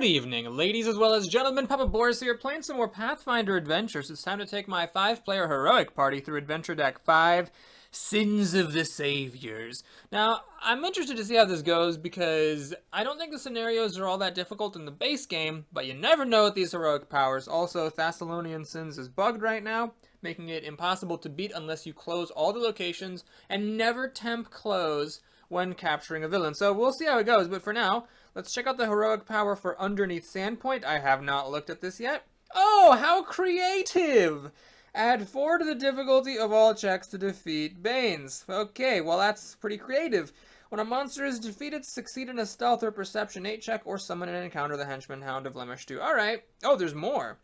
Good evening, ladies as well as gentlemen. Papa Boris here, playing some more Pathfinder adventures. It's time to take my 5-player heroic party through Adventure Deck 5, Sins of the Saviors. Now, I'm interested to see how this goes because I don't think the scenarios are all that difficult in the base game, but you never know with these heroic powers. Also, Thessalonian Sins is bugged right now, making it impossible to beat unless you close all the locations and never temp close when capturing a villain. So we'll see how it goes, but for now, let's check out the heroic power for underneath Sandpoint. I have not looked at this yet. Oh, how creative! Add 4 to the difficulty of all checks to defeat Banes. Okay, well that's pretty creative. When a monster is defeated, succeed in a stealth or perception 8 check or summon and encounter the henchman Hound of Lemmish 2. Alright. Oh, there's more.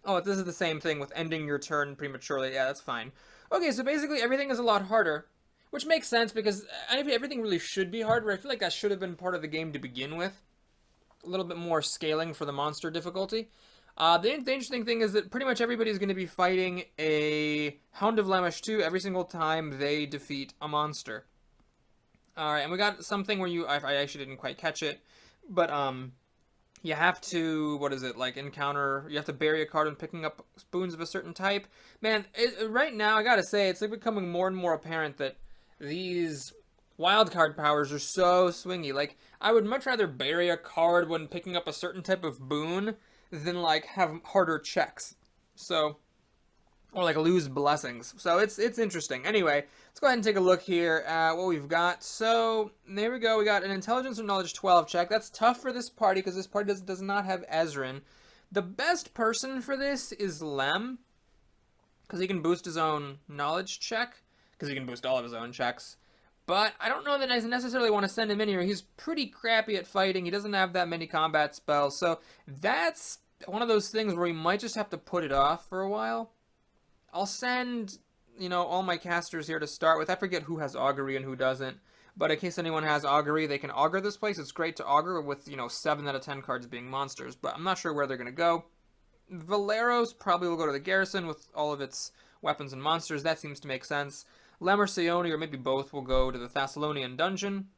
Oh, this is the same thing with ending your turn prematurely. Yeah, that's fine. Okay, so basically everything is a lot harder. Which makes sense because everything really should be harder. I feel like that should have been part of the game to begin with. A little bit more scaling for the monster difficulty. The interesting thing is that pretty much everybody's going to be fighting a Hound of Lemmish 2 every single time they defeat a monster. Alright, and we got something where I actually didn't quite catch it, but you have to, what is it, like encounter, you have to bury a card when picking up spoons of a certain type. Man, right now, I gotta say, it's like becoming more and more apparent that these wildcard powers are so swingy. Like, I would much rather bury a card when picking up a certain type of boon than, like, have harder checks. So, or, like, lose blessings. So, it's interesting. Anyway, let's go ahead and take a look here at what we've got. So, there we go. We got an Intelligence or Knowledge 12 check. That's tough for this party because this party does not have Ezrin. The best person for this is Lem, because he can boost his own Knowledge check. Because he can boost all of his own checks. But I don't know that I necessarily want to send him in here. He's pretty crappy at fighting. He doesn't have that many combat spells. So that's one of those things where we might just have to put it off for a while. I'll send, all my casters here to start with. I forget who has Augury and who doesn't. But in case anyone has Augury, they can Augur this place. It's great to Augur with, 7 out of 10 cards being monsters. But I'm not sure where they're going to go. Valeros probably will go to the garrison with all of its weapons and monsters. That seems to make sense. Lem or Seoni, or maybe both, will go to the Thessalonian dungeon.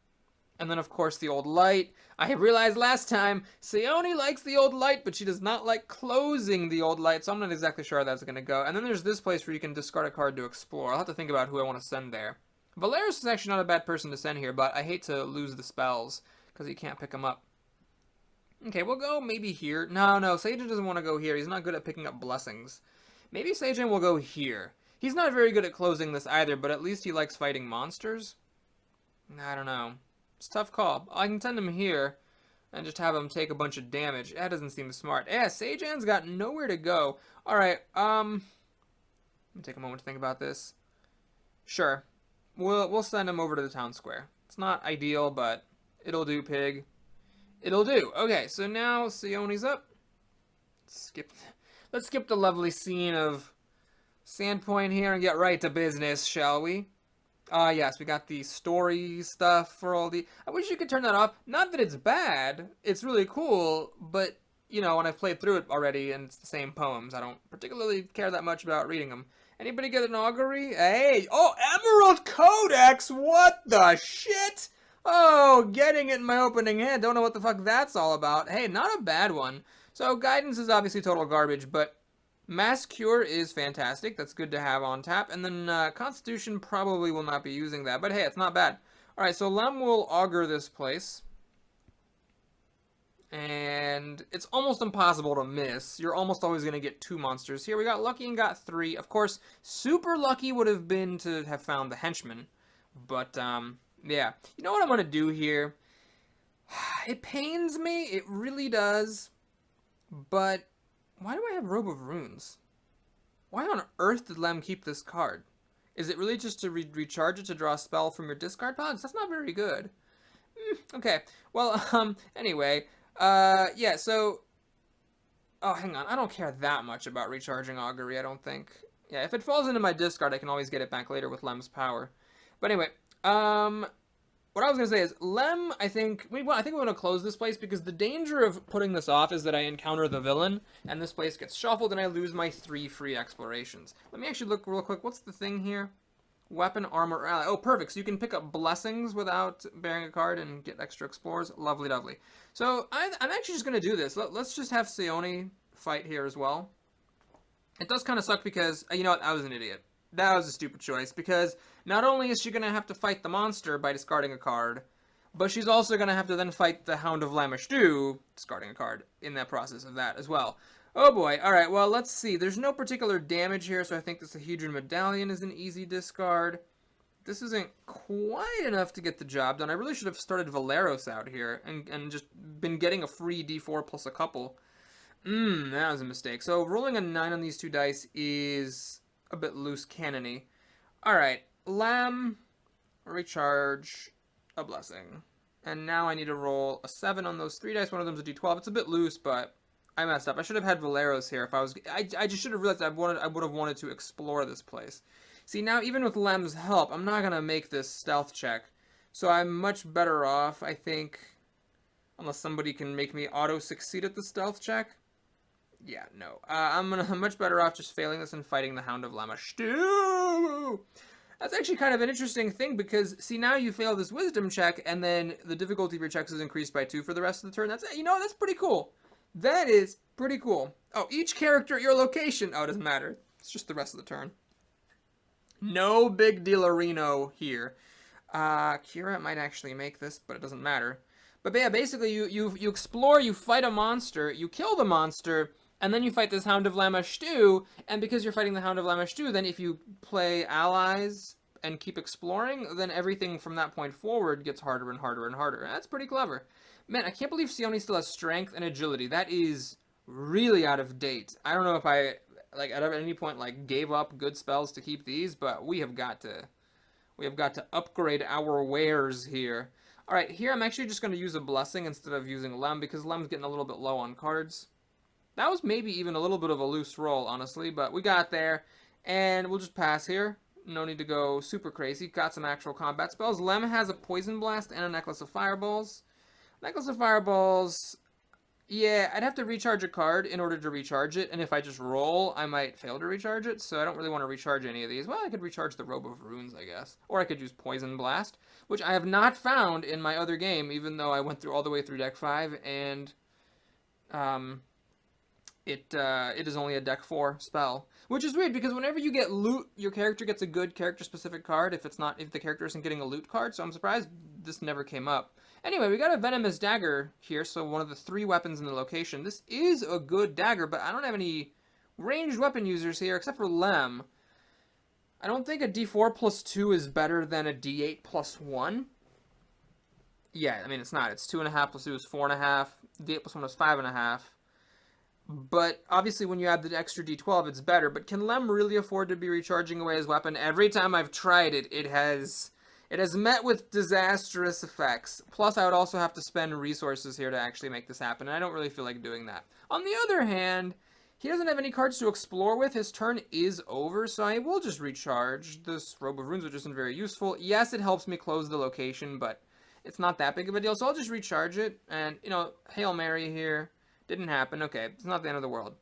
And then, of course, the Old Light. I realized last time, Seoni likes the Old Light, but she does not like closing the Old Light, so I'm not exactly sure how that's going to go. And then there's this place where you can discard a card to explore. I'll have to think about who I want to send there. Valeris is actually not a bad person to send here, but I hate to lose the spells, because you can't pick them up. Okay, we'll go maybe here. No, Sajan doesn't want to go here. He's not good at picking up blessings. Maybe Sajan will go here. He's not very good at closing this either, but at least he likes fighting monsters. I don't know. It's a tough call. I can send him here and just have him take a bunch of damage. That doesn't seem smart. Yeah, Sajan's got nowhere to go. Alright, let me take a moment to think about this. Sure. We'll send him over to the town square. It's not ideal, but it'll do, pig. It'll do. Okay, so now Seoni's up. Let's skip the lovely scene of Sandpoint here and get right to business, shall we? Yes, we got the story stuff for all the... I wish you could turn that off. Not that it's bad. It's really cool, but, when I've played through it already and it's the same poems, I don't particularly care that much about reading them. Anybody get an augury? Hey! Oh, Emerald Codex! What the shit? Oh, getting it in my opening hand. Don't know what the fuck that's all about. Hey, not a bad one. So, guidance is obviously total garbage, but Mass Cure is fantastic. That's good to have on tap. And then Constitution probably will not be using that. But hey, it's not bad. Alright, so Lem will augur this place. And it's almost impossible to miss. You're almost always going to get 2 monsters. Here we got lucky and got 3. Of course, super lucky would have been to have found the henchman. But, yeah. You know what I'm going to do here? It pains me. It really does. But why do I have Robe of Runes? Why on earth did Lem keep this card? Is it really just to recharge it to draw a spell from your discard pile? That's not very good. Okay. Well, anyway. Yeah, so... Oh, hang on. I don't care that much about recharging Augury, I don't think. Yeah, if it falls into my discard, I can always get it back later with Lem's power. But anyway, what I was going to say is, Lem, I think we want to close this place because the danger of putting this off is that I encounter the villain, and this place gets shuffled, and I lose my 3 free explorations. Let me actually look real quick. What's the thing here? Weapon, armor, ally. Oh, perfect. So you can pick up blessings without bearing a card and get extra explorers. Lovely, lovely. So I'm actually just going to do this. Let's just have Sione fight here as well. It does kind of suck because, you know what, I was an idiot. That was a stupid choice because not only is she going to have to fight the monster by discarding a card, but she's also going to have to then fight the Hound of Lamashtu, discarding a card in that process of that as well. Oh boy. Alright, well, let's see. There's no particular damage here, so I think the Sahedron Medallion is an easy discard. This isn't quite enough to get the job done. I really should have started Valeros out here and just been getting a free D4 plus a couple. That was a mistake. So rolling a 9 on these two dice is a bit loose cannony. Alright, Lamb, recharge, a blessing. And now I need to roll a 7 on those 3 dice. One of them's a D12. It's a bit loose, but I messed up. I should have had Valeros here if I was... I just should have realized I would have wanted to explore this place. See, now even with Lem's help, I'm not going to make this stealth check. So I'm much better off, I think, unless somebody can make me auto-succeed at the stealth check. Yeah, no. I'm much better off just failing this and fighting the Hound of Lamashtu. That's actually kind of an interesting thing because, see, now you fail this wisdom check and then the difficulty of your checks is increased by 2 for the rest of the turn. That's, you know, that's pretty cool. That is pretty cool. Oh, each character at your location. Oh, it doesn't matter. It's just the rest of the turn. No big deal-arino here. Kira might actually make this, but it doesn't matter. But yeah, basically you explore, you fight a monster, you kill the monster, and then you fight this Hound of Lamashtu, and because you're fighting the Hound of Lamashtu, then if you play allies and keep exploring, then everything from that point forward gets harder and harder and harder. That's pretty clever. Man, I can't believe Sione still has strength and agility. That is really out of date. I don't know if I, like, at any point, like, gave up good spells to keep these, but we have got to upgrade our wares here. All right, here I'm actually just going to use a blessing instead of using Lem because Lem's getting a little bit low on cards. That was maybe even a little bit of a loose roll, honestly, but we got there, and we'll just pass here. No need to go super crazy. Got some actual combat spells. Lem has a Poison Blast and a Necklace of Fireballs. Necklace of Fireballs, yeah, I'd have to recharge a card in order to recharge it, and if I just roll, I might fail to recharge it, so I don't really want to recharge any of these. Well, I could recharge the Robe of Runes, I guess. Or I could use Poison Blast, which I have not found in my other game, even though I went through all the way through deck 5, and it is only a deck 4 spell. Which is weird, because whenever you get loot, your character gets a good character-specific card if the character isn't getting a loot card, so I'm surprised this never came up. Anyway, we got a Venomous Dagger here, so one of the 3 weapons in the location. This is a good dagger, but I don't have any ranged weapon users here, except for Lem. I don't think a D4 plus 2 is better than a D8 plus 1. Yeah, I mean, it's not. It's 2.5 plus 2 is 4.5. D8 plus 1 is 5.5. But obviously when you add the extra D12, it's better. But can Lem really afford to be recharging away his weapon? Every time I've tried it, it has met with disastrous effects. Plus, I would also have to spend resources here to actually make this happen, and I don't really feel like doing that. On the other hand, he doesn't have any cards to explore with. His turn is over, so I will just recharge this Robe of Runes, which isn't very useful. Yes, it helps me close the location, but it's not that big of a deal, so I'll just recharge it. And, you know, Hail Mary here. Didn't happen. Okay, it's not the end of the world.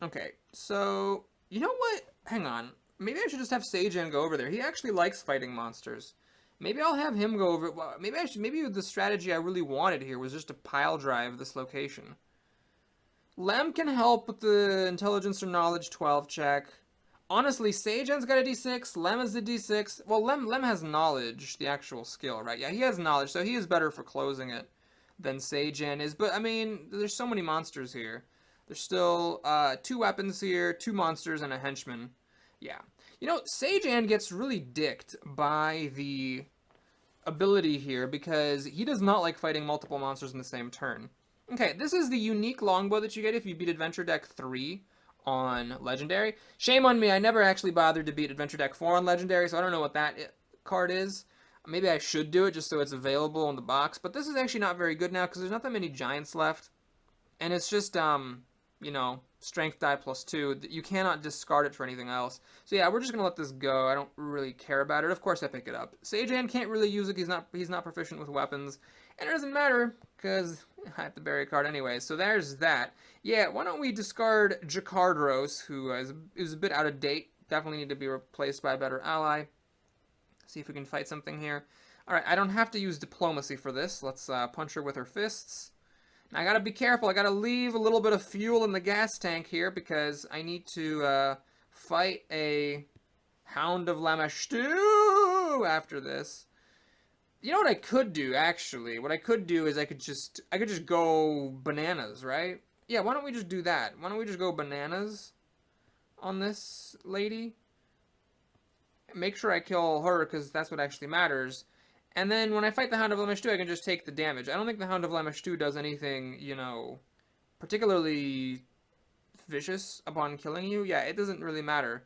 Okay, so, you know what? Hang on. Maybe I should just have Seijan go over there. He actually likes fighting monsters. Maybe I'll have him go over... Well, maybe the strategy I really wanted here was just to pile drive this location. Lem can help with the Intelligence or Knowledge 12 check. Honestly, Seijan's got a D6, Lem is a D6. Well, Lem has Knowledge, the actual skill, right? Yeah, he has Knowledge, so he is better for closing it than Seijan is. But, I mean, there's so many monsters here. There's still 2 weapons here, 2 monsters, and a henchman. Yeah. You know, Seijan gets really dicked by the ability here because he does not like fighting multiple monsters in the same turn. Okay, this is the unique longbow that you get if you beat Adventure Deck 3 on Legendary. Shame on me, I never actually bothered to beat Adventure Deck 4 on Legendary, so I don't know what that card is. Maybe I should do it just so it's available in the box, but this is actually not very good now because there's not that many giants left. And it's just, you know, strength die +2. You cannot discard it for anything else. So yeah, we're just gonna let this go. I don't really care about it. Of course I pick it up. Sajan can't really use it. He's not proficient with weapons. And it doesn't matter, because I have to bury a card anyway. So there's that. Yeah, why don't we discard Jakardros, who is a bit out of date. Definitely need to be replaced by a better ally. See if we can fight something here. Alright, I don't have to use diplomacy for this. Let's punch her with her fists. Now, I gotta be careful. I gotta leave a little bit of fuel in the gas tank here, because I need to fight a Hound of Lamashtu after this. You know what I could do, actually? What I could do is I could just go bananas, right? Yeah, why don't we just do that? Why don't we just go bananas on this lady? Make sure I kill her, because that's what actually matters. And then when I fight the Hound of Lamashtu, I can just take the damage. I don't think the Hound of Lamashtu does anything, you know, particularly vicious upon killing you. Yeah, it doesn't really matter.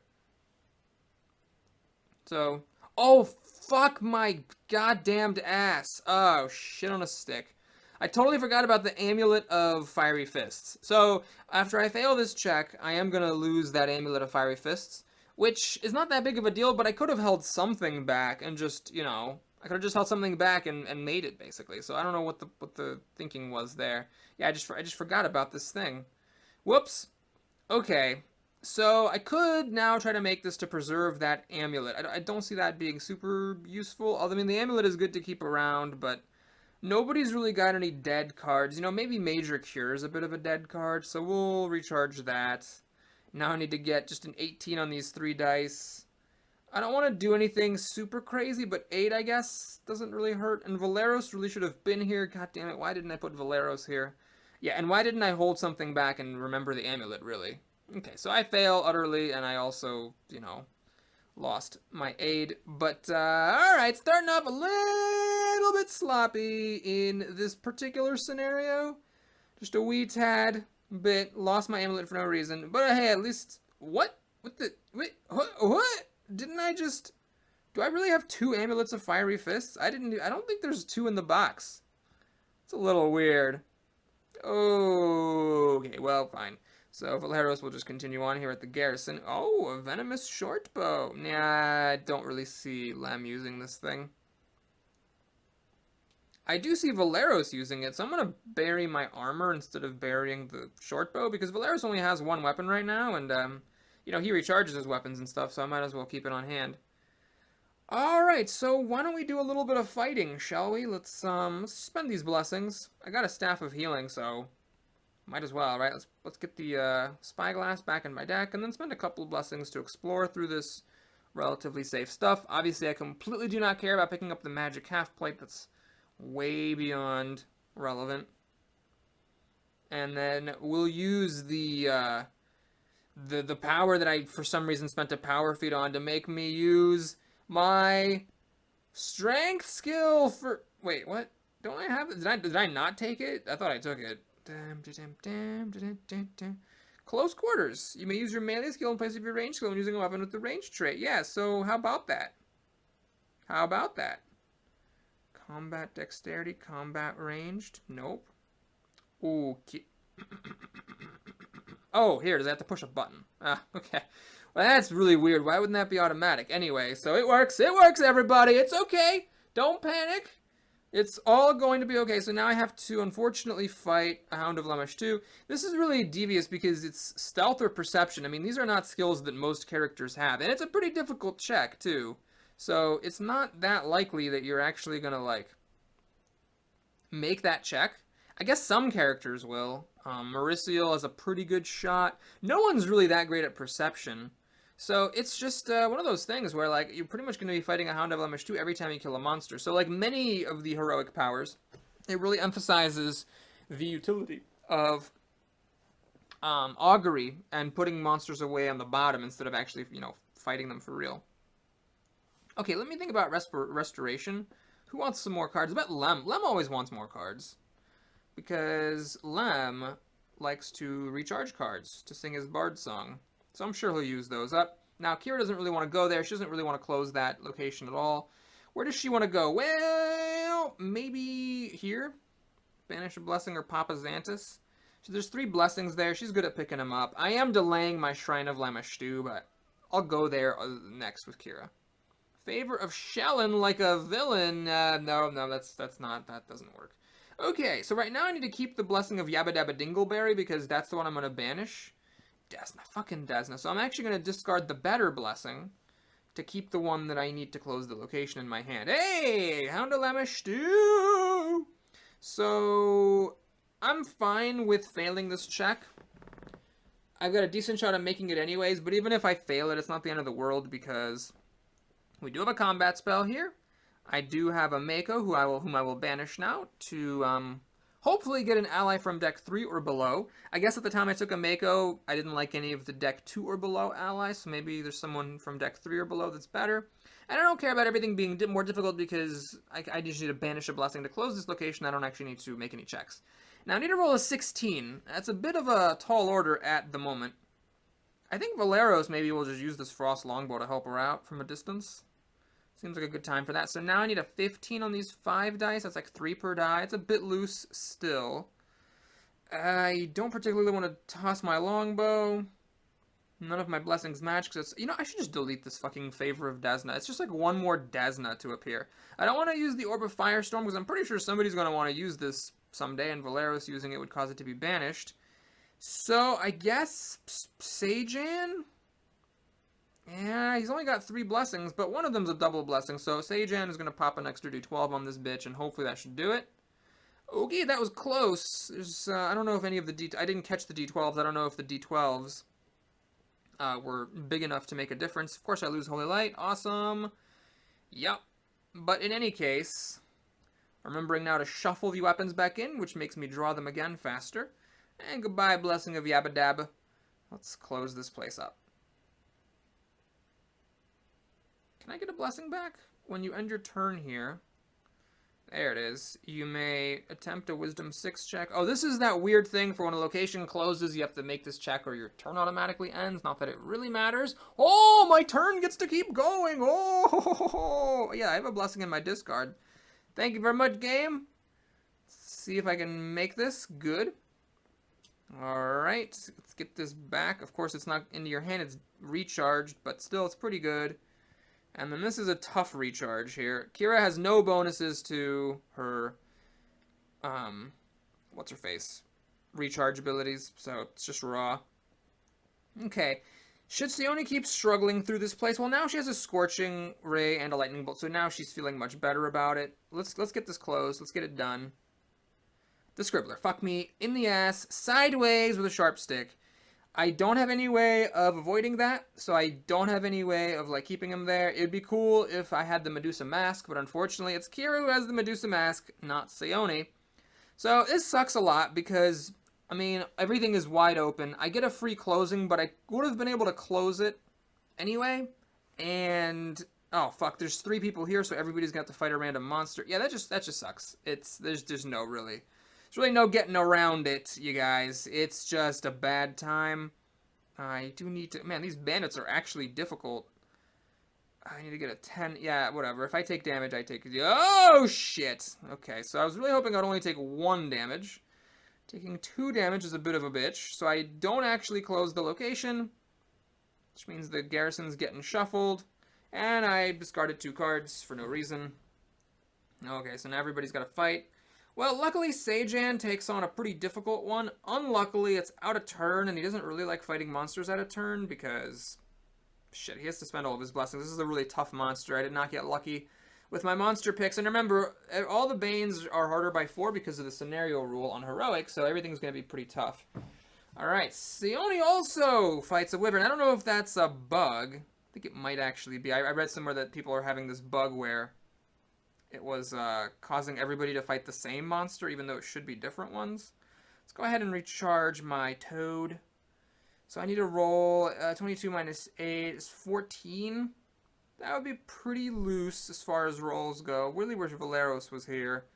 So, oh, fuck my goddamned ass. Oh, shit on a stick. I totally forgot about the Amulet of Fiery Fists. So, after I fail this check, I am going to lose that Amulet of Fiery Fists, which is not that big of a deal, but I could have held something back and just, you know, I could have just held something back and made it, basically. So I don't know what the thinking was there. Yeah, I just forgot about this thing. Whoops. Okay. So I could now try to make this to preserve that amulet. I don't see that being super useful. I mean, the amulet is good to keep around, but nobody's really got any dead cards. You know, maybe Major Cure is a bit of a dead card, so we'll recharge that. Now I need to get just an 18 on these 3 dice. I don't want to do anything super crazy, but 8, I guess, doesn't really hurt. And Valeros really should have been here. God damn it, why didn't I put Valeros here? Yeah, and why didn't I hold something back and remember the amulet, really? Okay, so I fail utterly, and I also, you know, lost my aid. But, alright, starting off a little bit sloppy in this particular scenario. Just a wee tad bit. Lost my amulet for no reason. But, hey, at least... What? What the... Wait, what? Didn't I just... Do I really have 2 Amulets of Fiery Fists? I don't think there's 2 in the box. It's a little weird. Okay, well, fine. So Valeros will just continue on here at the garrison. Oh, a Venomous Shortbow. Nah, I don't really see Lem using this thing. I do see Valeros using it, so I'm going to bury my armor instead of burying the Shortbow, because Valeros only has 1 weapon right now, and, you know, he recharges his weapons and stuff, so I might as well keep it on hand. Alright, so why don't we do a little bit of fighting, shall we? Let's spend these blessings. I got a Staff of Healing, so might as well, right? Let's get the Spyglass back in my deck, and then spend a couple of blessings to explore through this relatively safe stuff. Obviously, I completely do not care about picking up the Magic Half-Plate. That's way beyond relevant. And then we'll use the power that I, for some reason, spent a power feat on to make me use my strength skill for... Wait, what? Don't I have it? Did I not take it? I thought I took it. Close quarters. You may use your melee skill in place of your range skill when using a weapon with the range trait. Yeah, so how about that? How about that? Combat dexterity, combat ranged? Nope. Okay. Oh, here, does that have to push a button? Ah, okay. Well, that's really weird. Why wouldn't that be automatic? Anyway, so it works. It works, everybody. It's okay. Don't panic. It's all going to be okay. So now I have to, unfortunately, fight a Hound of Lamashtu. This is really devious because it's stealth or perception. I mean, these are not skills that most characters have. And it's a pretty difficult check, too. So it's not that likely that you're actually going to, like, make that check. I guess some characters will. Mauricio has a pretty good shot. No one's really that great at perception. So it's just one of those things where, like, you're pretty much going to be fighting a Hound of Lamashtu every time you kill a monster. So, like many of the heroic powers, it really emphasizes the utility of augury and putting monsters away on the bottom instead of actually, you know, fighting them for real. Okay, let me think about restoration. Who wants some more cards? I bet Lem. Lem always wants more cards. Because Lem likes to recharge cards to sing his bard song. So I'm sure he'll use those up. Now, Kira doesn't really want to go there. She doesn't really want to close that location at all. Where does she want to go? Well, maybe here? Banish a Blessing or Papa Xantus? So there's 3 blessings there. She's good at picking them up. I am delaying my Shrine of Lamashtu, but I'll go there next with Kira. Favor of Shellin like a villain. No, that doesn't work. Okay, so right now I need to keep the blessing of Yabba Dabba Dingleberry because that's the one I'm going to banish. Desna, fucking Desna. So I'm actually going to discard the better blessing to keep the one that I need to close the location in my hand. Hey, Hound of Lamashtu! So I'm fine with failing this check. I've got a decent shot at making it anyways, but even if I fail it, it's not the end of the world because we do have a combat spell here. I do have a Mako whom I will banish now to hopefully get an ally from deck 3 or below. I guess at the time I took a Mako, I didn't like any of the deck 2 or below allies, so maybe there's someone from deck 3 or below that's better. And I don't care about everything being more difficult because I just need to banish a blessing to close this location. I don't actually need to make any checks. Now I need to roll a 16. That's a bit of a tall order at the moment. I think Valeros maybe will just use this Frost Longbow to help her out from a distance. Seems like a good time for that. So now I need a 15 on these 5 dice. That's like 3 per die. It's a bit loose still. I don't particularly want to toss my longbow. None of my blessings match because it's... You know, I should just delete this fucking Favor of Desna. It's just like one more Desna to appear. I don't want to use the Orb of Firestorm because I'm pretty sure somebody's going to want to use this someday, and Valeros using it would cause it to be banished. So I guess Sejan? Yeah, he's only got 3 blessings, but one of them's a double blessing, so Sejan is going to pop an extra d12 on this bitch, and hopefully that should do it. Okay, that was close. There's, I don't know if any of the I didn't catch the d12s. I don't know if the d12s were big enough to make a difference. Of course, I lose Holy Light. Awesome. Yep. But in any case, remembering now to shuffle the weapons back in, which makes me draw them again faster. And goodbye, Blessing of Yabba Dabba. Let's close this place up. Can I get a blessing back? When you end your turn here, there it is, you may attempt a Wisdom 6 check. Oh, this is that weird thing for when a location closes, you have to make this check or your turn automatically ends. Not that it really matters. Oh, my turn gets to keep going. Oh, yeah, I have a blessing in my discard. Thank you very much, game. Let's see if I can make this good. Alright, let's get this back. Of course, it's not into your hand, it's recharged, but still, it's pretty good. And then this is a tough recharge here. Kira has no bonuses to her, what's-her-face, recharge abilities, so it's just raw. Okay, should Sione keep struggling through this place? Well, now she has a Scorching Ray and a Lightning Bolt, so now she's feeling much better about it. Let's get this closed. Let's get it done. The Scribbler. Fuck me in the ass, sideways with a sharp stick. I don't have any way of avoiding that, so I don't have any way of, like, keeping him there. It'd be cool if I had the Medusa Mask, but unfortunately it's Kira who has the Medusa Mask, not Sione. So this sucks a lot because, I mean, everything is wide open. I get a free closing, but I would have been able to close it anyway. And, oh, fuck, there's 3 people here, so everybody's gonna have to fight a random monster. Yeah, that just sucks. There's no really... There's really no getting around it, you guys. It's just a bad time. I do need to... Man, these bandits are actually difficult. I need to get a 10... Yeah, whatever. If I take damage, I take... Oh, shit! Okay, so I was really hoping I'd only take 1 damage. Taking 2 damage is a bit of a bitch, so I don't actually close the location, which means the garrison's getting shuffled, and I discarded 2 cards for no reason. Okay, so now everybody's got to fight. Well, luckily, Sejan takes on a pretty difficult one. Unluckily, it's out of turn, and he doesn't really like fighting monsters out of turn because, shit, he has to spend all of his blessings. This is a really tough monster. I did not get lucky with my monster picks. And remember, all the Banes are harder by 4 because of the scenario rule on Heroic, so everything's going to be pretty tough. Alright, Sione also fights a Wyvern. I don't know if that's a bug. I think it might actually be. I read somewhere that people are having this bug where it was causing everybody to fight the same monster, even though it should be different ones. Let's go ahead and recharge my Toad. So I need to roll 22 minus 8 is 14. That would be pretty loose as far as rolls go. Really wish Valeros was here.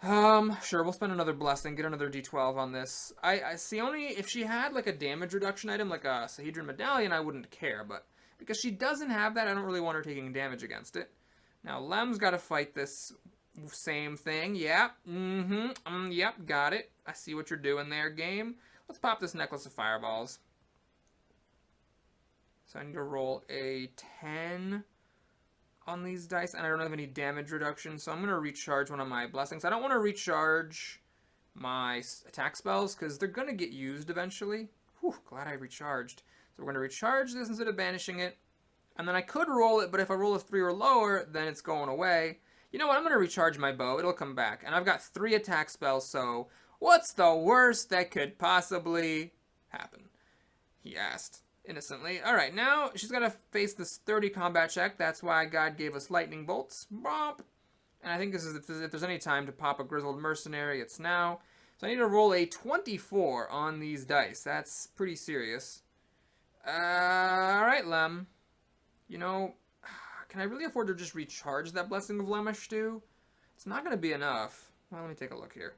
Sure, we'll spend another blessing, get another d12 on this. Sione, if she had like a damage reduction item, like a Sahedron Medallion, I wouldn't care, but because she doesn't have that, I don't really want her taking damage against it. Now, Lem's got to fight this Same thing. Yep. Yep. Got it. I see what you're doing there, game. Let's pop this necklace of fireballs. So I need to roll a 10 on these dice, and I don't have any damage reduction, so I'm going to recharge one of my blessings. I don't want to recharge my attack spells, because they're going to get used eventually. Whew, glad I recharged. So we're going to recharge this instead of banishing it. And then I could roll it, but if I roll a 3 or lower, then it's going away. You know what? I'm going to recharge my bow. It'll come back. And I've got 3 attack spells, so what's the worst that could possibly happen? He asked innocently. All right, now she's got to face this 30 combat check. That's why God gave us lightning bolts. Bop. And I think this is if there's any time to pop a grizzled mercenary, it's now. So I need to roll a 24 on these dice. That's pretty serious. All right, Lem. You know, can I really afford to just recharge that Blessing of Lamashtu? It's not going to be enough. Well, let me take a look here.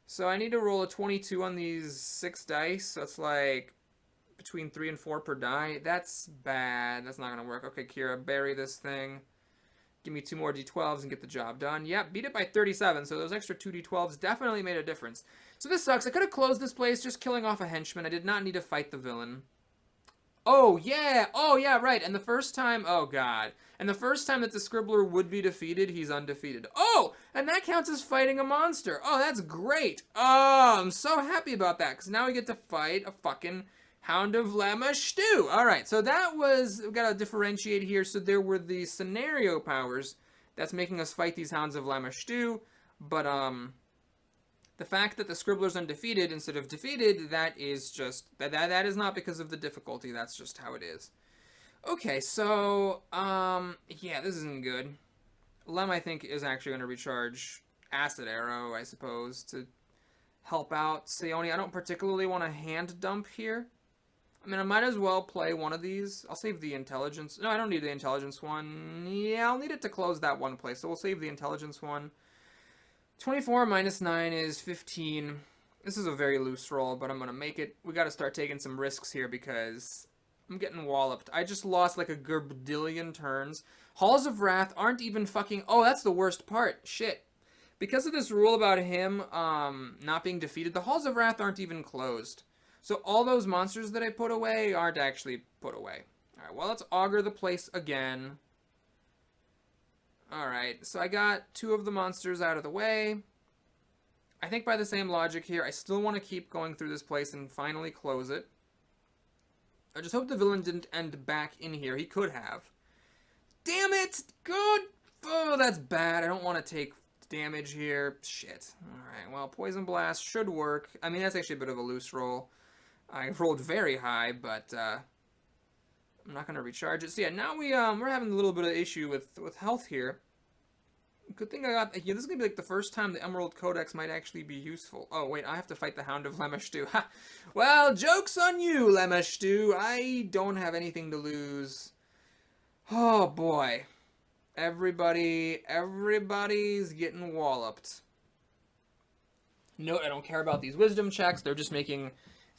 So I need to roll a 22 on these 6 dice. So it's like between 3 and 4 per die. That's bad. That's not going to work. Okay, Kira, bury this thing. Give me 2 more d12s and get the job done. Yep, beat it by 37, so those extra 2 d12s definitely made a difference. So this sucks. I could have closed this place just killing off a henchman. I did not need to fight the villain. Oh, yeah! Oh, yeah, right. And the first time... Oh, God. And the first time that the Scribbler would be defeated, he's undefeated. Oh! And that counts as fighting a monster. Oh, that's great. Oh, I'm so happy about that, because now we get to fight a fucking Hound of Lamashtu. All right, so that was... We've got to differentiate here. So there were the scenario powers that's making us fight these Hounds of Lamashtu, but, the fact that the Scribbler's undefeated instead of defeated, that is just... That is not because of the difficulty, that's just how it is. Okay, so, yeah, this isn't good. Lem, I think, is actually going to recharge Acid Arrow, I suppose, to help out Seoni. I don't particularly want to hand dump here. I mean, I might as well play one of these. I'll save the intelligence. No, I don't need the intelligence one. Yeah, I'll need it to close that one place, so we'll save the intelligence one. 24 minus 9 is 15. This is a very loose roll, but I'm going to make it. We got to start taking some risks here because I'm getting walloped. I just lost like a garbadillion turns. Halls of Wrath aren't even fucking... Oh, that's the worst part. Shit. Because of this rule about him not being defeated, the Halls of Wrath aren't even closed. So all those monsters that I put away aren't actually put away. Alright, well, let's augur the place again. Alright, so I got 2 of the monsters out of the way. I think by the same logic here, I still want to keep going through this place and finally close it. I just hope the villain didn't end back in here. He could have. Damn it! Good! Oh, that's bad. I don't want to take damage here. Shit. Alright, well, Poison Blast should work. I mean, that's actually a bit of a loose roll. I rolled very high, but I'm not going to recharge it. So yeah, now we're having a little bit of issue with health here. Good thing I got... Yeah, this is going to be like the first time the Emerald Codex might actually be useful. Oh, wait, I have to fight the Hound of Lamashtu. Ha! Well, joke's on you, Lamashtu. I don't have anything to lose. Oh, boy. Everybody's getting walloped. Note, I don't care about these wisdom checks. They're just making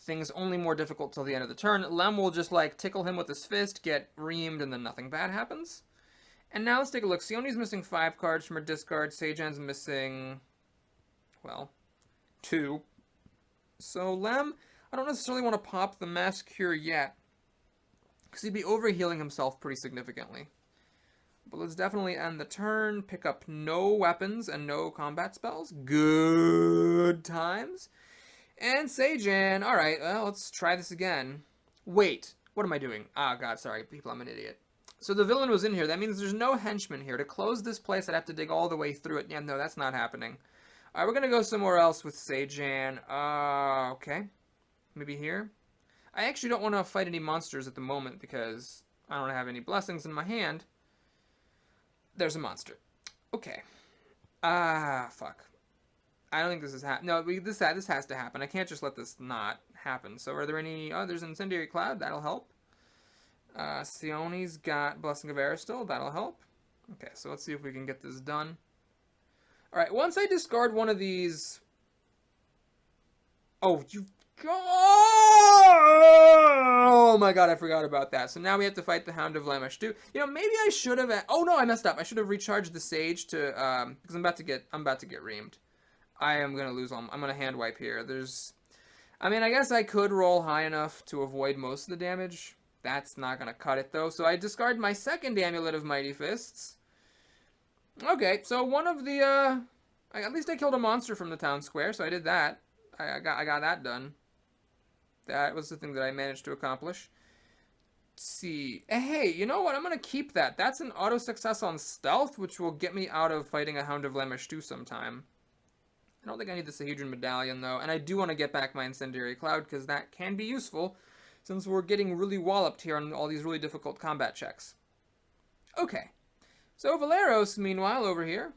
things only more difficult till the end of the turn. Lem will just, like, tickle him with his fist, get reamed, and then nothing bad happens. And now let's take a look. Seoni's missing 5 cards from her discard. Seijan's missing, well, 2. So Lem, I don't necessarily want to pop the Mass Cure yet, because he'd be overhealing himself pretty significantly. But let's definitely end the turn, pick up no weapons and no combat spells. Good times. And Seijan, alright, well, let's try this again. Wait, what am I doing? Ah, God, sorry, people, I'm an idiot. So the villain was in here. That means there's no henchman here. To close this place, I'd have to dig all the way through it. Yeah, no, that's not happening. Alright, we're going to go somewhere else with Seijan. Okay. Maybe here? I actually don't want to fight any monsters at the moment because I don't have any blessings in my hand. There's a monster. Okay. Fuck. I don't think this is no, this has to happen. I can't just let this not happen. So are there any... Oh, there's an Incendiary Cloud. That'll help. Seoni's got Blessing of Aristil. That'll help. Okay, so let's see if we can get this done. Alright, once I discard one of these... Oh, you Oh my god, I forgot about that. So now we have to fight the Hound of Lamish too. You know, maybe I should have. Oh no, I messed up. I should have recharged the Sage to because I'm about to get reamed. I am gonna lose all. I'm gonna hand wipe here. I mean, I guess I could roll high enough to avoid most of the damage. That's not gonna cut it though. So I discard my second Amulet of Mighty Fists. Okay, so one of the at least I killed a monster from the town square, so I did that. I got that done. That was the thing that I managed to accomplish. Let's see. Hey, you know what? I'm going to keep that. That's an auto success on stealth, which will get me out of fighting a Hound of Lamish 2 sometime. I don't think I need the Sahedron Medallion, though. And I do want to get back my Incendiary Cloud, because that can be useful, since we're getting really walloped here on all these really difficult combat checks. Okay. So Valeros, meanwhile, over here,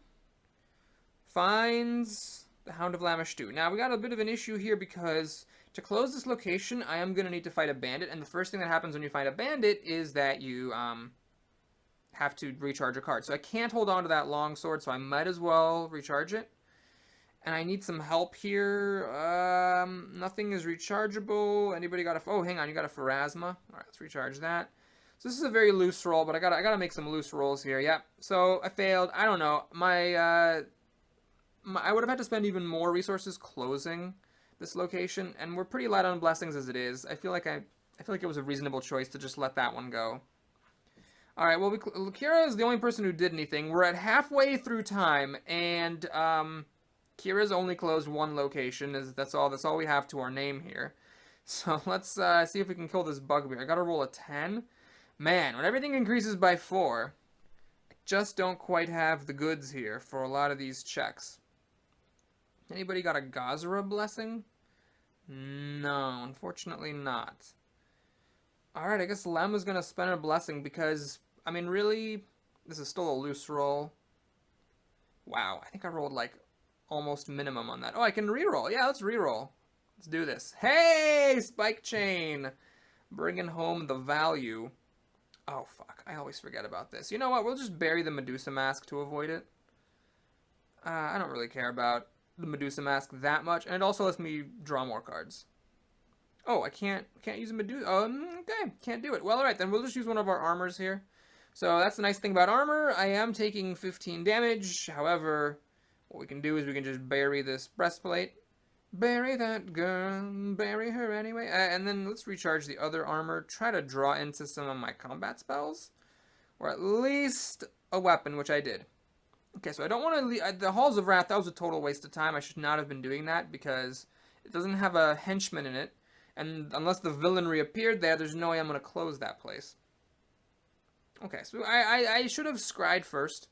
finds the Hound of Lamish 2. Now, we got a bit of an issue here, because to close this location, I am going to need to fight a bandit, and the first thing that happens when you fight a bandit is that you have to recharge a card. So I can't hold on to that longsword, so I might as well recharge it. And I need some help here. Nothing is rechargeable. Anybody got a... Oh, hang on, you got a Pharasma. All right, let's recharge that. So this is a very loose roll, but I gotta make some loose rolls here. Yep. So I failed. I don't know. I would have had to spend even more resources closing this location, and we're pretty light on blessings as it is. I feel like it was a reasonable choice to just let that one go. All right, well, Kira is the only person who did anything. We're at halfway through time, and Kira's only closed one location. That's all we have to our name here. So let's see if we can kill this bugbear. I gotta roll a 10. Man, when everything increases by 4, I just don't quite have the goods here for a lot of these checks. Anybody got a Gazra blessing? No, unfortunately not. Alright, I guess Lem is going to spend a blessing because, I mean, really, this is still a loose roll. Wow, I think I rolled, like, almost minimum on that. Oh, I can reroll. Yeah, let's reroll. Let's do this. Hey, Spike Chain! Bringing home the value. Oh, fuck. I always forget about this. You know what? We'll just bury the Medusa Mask to avoid it. I don't really care about the Medusa Mask that much, and it also lets me draw more cards. Oh, I can't use a Medusa. Okay, can't do it. Well, alright, then we'll just use one of our armors here. So that's the nice thing about armor. I am taking 15 damage. However, what we can do is we can just bury this breastplate. Bury that girl, bury her anyway. And then let's recharge the other armor. Try to draw into some of my combat spells. Or at least a weapon, which I did. Okay, so I don't want to leave... The Halls of Wrath, that was a total waste of time. I should not have been doing that because it doesn't have a henchman in it. And unless the villain reappeared there, there's no way I'm going to close that place. Okay, so I should have scryed first.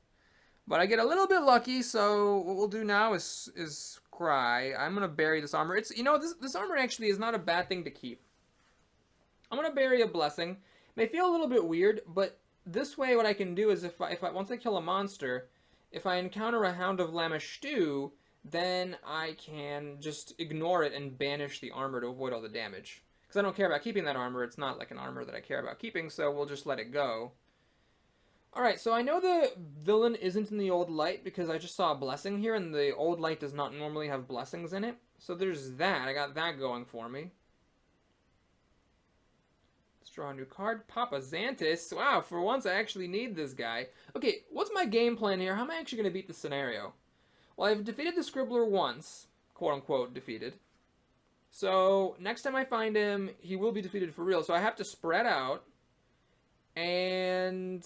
But I get a little bit lucky, so what we'll do now is scry. I'm going to bury this armor. It's, you know, this armor actually is not a bad thing to keep. I'm going to bury a blessing. It may feel a little bit weird, but this way what I can do is once I kill a monster... If I encounter a Hound of Lamish 2, then I can just ignore it and banish the armor to avoid all the damage. Because I don't care about keeping that armor. It's not like an armor that I care about keeping, so we'll just let it go. Alright, so I know the villain isn't in the Old Light because I just saw a blessing here, and the Old Light does not normally have blessings in it. So there's that. I got that going for me. Let's draw a new card. Papa Xantis. Wow, for once I actually need this guy. Okay, what's my game plan here? How am I actually going to beat the scenario? Well, I've defeated the Scribbler once. Quote-unquote defeated. So, next time I find him, he will be defeated for real. So I have to spread out. And...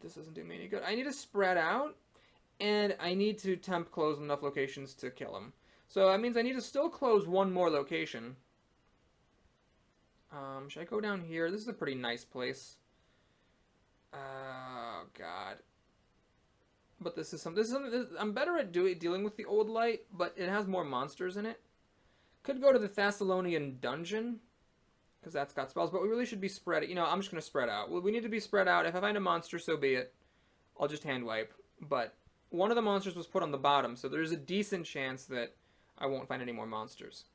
this doesn't do me any good. I need to spread out. And I need to temp close enough locations to kill him. So that means I need to still close one more location. Should I go down here? This is a pretty nice place. Oh, God. But this is something... I'm better at dealing with the Old Light, but it has more monsters in it. Could go to the Thessalonian Dungeon, because that's got spells, but we really should be spread... You know, I'm just going to spread out. We need to be spread out. If I find a monster, so be it. I'll just hand wipe. But one of the monsters was put on the bottom, so there's a decent chance that I won't find any more monsters.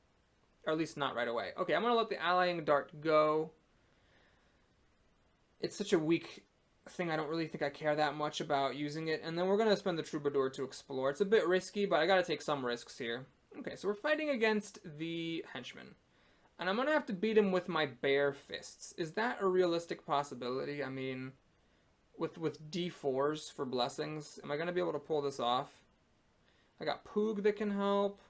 Or at least not right away. Okay, I'm going to let the Allying Dart go. It's such a weak thing, I don't really think I care that much about using it. And then we're going to spend the Troubadour to explore. It's a bit risky, but I got to take some risks here. Okay, so we're fighting against the henchman. And I'm going to have to beat him with my bare fists. Is that a realistic possibility? I mean, with D4s for blessings, am I going to be able to pull this off? I got Poog that can help.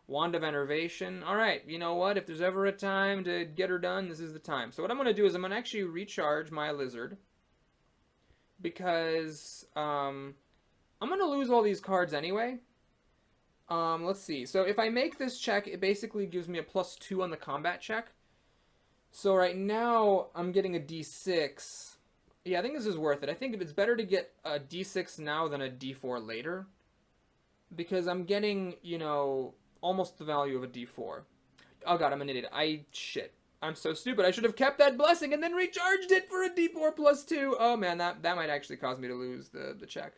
Wand of Enervation. Alright, you know what? If there's ever a time to get her done, this is the time. So what I'm going to do is I'm going to actually recharge my lizard. Because I'm going to lose all these cards anyway. Let's see. So if I make this check, it basically gives me a +2 on the combat check. So right now, I'm getting a D6. Yeah, I think this is worth it. I think it's better to get a D6 now than a D4 later. Because I'm getting, you know, almost the value of a D4. Oh god, I'm an idiot. Shit. I'm so stupid. I should have kept that blessing and then recharged it for a D4 +2. Oh man, that might actually cause me to lose the check.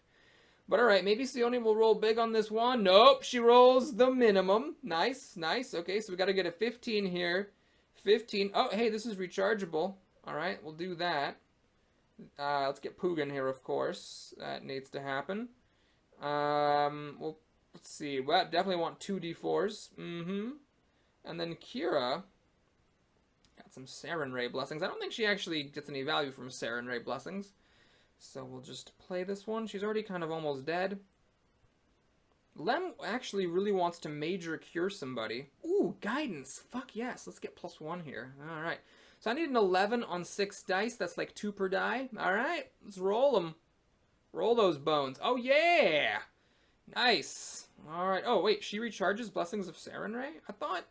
But alright, maybe Sione will roll big on this one. Nope, she rolls the minimum. Nice, nice. Okay, so we got to get a 15 here. 15. Oh, hey, this is rechargeable. Alright, we'll do that. Let's get Poogan here, of course. That needs to happen. Well, let's see. Well, definitely want 2 D4s. And then Kira got some Saren Ray blessings. I don't think she actually gets any value from Saren Ray blessings. So we'll just play this one. She's already kind of almost dead. Lem actually really wants to major cure somebody. Ooh, guidance. Fuck yes. Let's get +1 here. Alright. So I need an 11 on 6 dice. That's like 2 per die. Alright. Let's roll them. Roll those bones. Oh, yeah. Nice. Alright. Oh, wait. She recharges Blessings of Saren Ray? I thought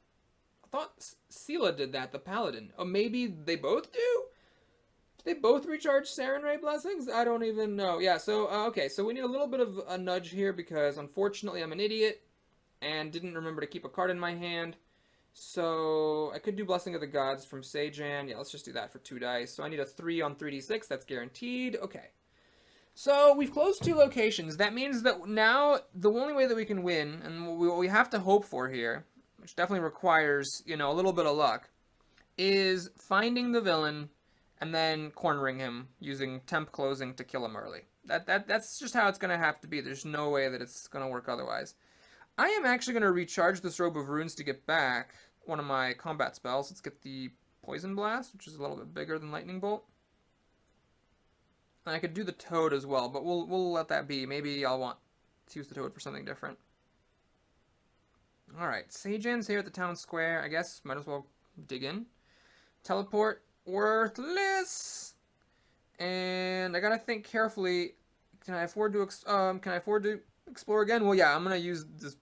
Sela did that, the paladin. Oh, maybe they both do? They both recharge Saren Ray blessings? I don't even know. Yeah, so, okay, so we need a little bit of a nudge here because, unfortunately, I'm an idiot and didn't remember to keep a card in my hand. So, I could do Blessing of the Gods from Sejan. Yeah, let's just do that for 2 dice. So, I need a 3 on 3d6. That's guaranteed. Okay. So, we've closed 2 locations. That means that now the only way that we can win, and what we have to hope for here, which definitely requires, you know, a little bit of luck, is finding the villain and then cornering him using temp closing to kill him early. That's just how it's going to have to be. There's no way that it's going to work otherwise. I am actually going to recharge this Robe of Runes to get back one of my combat spells. Let's get the Poison Blast, which is a little bit bigger than Lightning Bolt. And I could do the Toad as well, but we'll let that be. Maybe I'll want to use the Toad for something different. Alright, Sejan's here at the town square. I guess might as well dig in. Teleport. Worthless. And I gotta think carefully. Can I afford to explore again? Well, yeah, I'm gonna use this